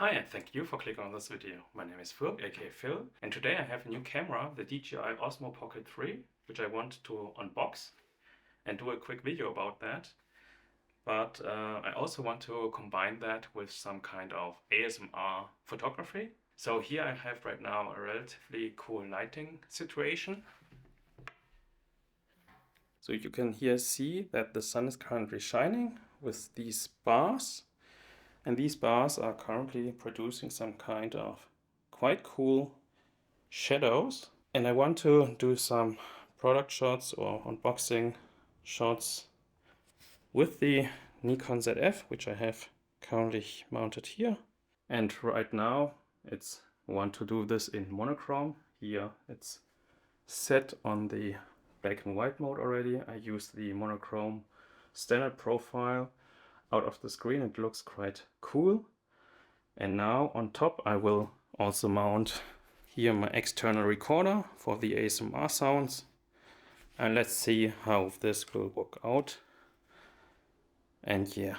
Hi and thank you for clicking on this video. My name is Phil, aka Phil, and today I have a new camera, the DJI Osmo Pocket 3, which I want to unbox and do a quick video about that. But I also want to combine that with some kind of ASMR photography. So here I have right now a relatively cool lighting situation. So you can here see that the sun is currently shining with these bars. And these bars are currently producing some kind of quite cool shadows. And I want to do some product shots or unboxing shots with the Nikon Zf, which I have currently mounted here. And right now I want to do this in monochrome. Here it's set on the black and white mode already. I use the monochrome standard profile. Out of the screen it looks quite cool. And now on top I will also mount here my external recorder for the ASMR sounds, and let's see how this will work out. And yeah,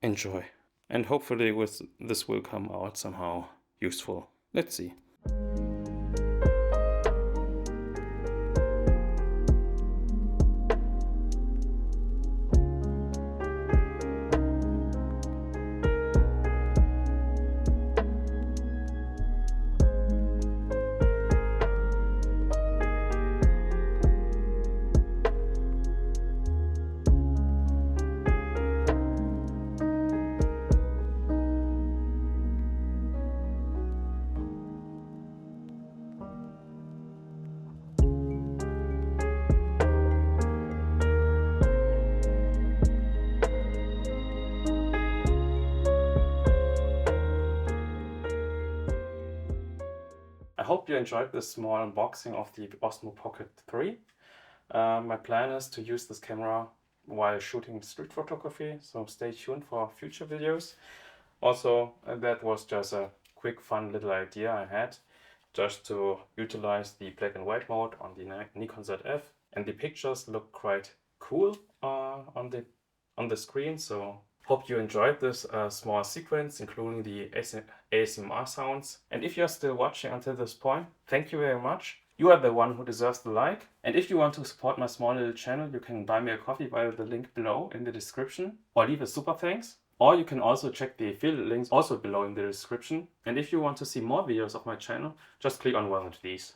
enjoy, and hopefully this will come out somehow useful. Let's see. I hope you enjoyed this small unboxing of the Osmo Pocket 3. My plan is to use this camera while shooting street photography, so stay tuned for future videos. Also, that was just a quick fun little idea I had, just to utilize the black and white mode on the Nikon Zf, and the pictures look quite cool on the screen. So hope you enjoyed this small sequence, including the ASMR sounds. And if you're still watching until this point, thank you very much. You are the one who deserves the like. And if you want to support my small little channel, you can buy me a coffee via the link below in the description, or leave a super thanks. Or you can also check the affiliate links also below in the description. And if you want to see more videos of my channel, just click on one of these.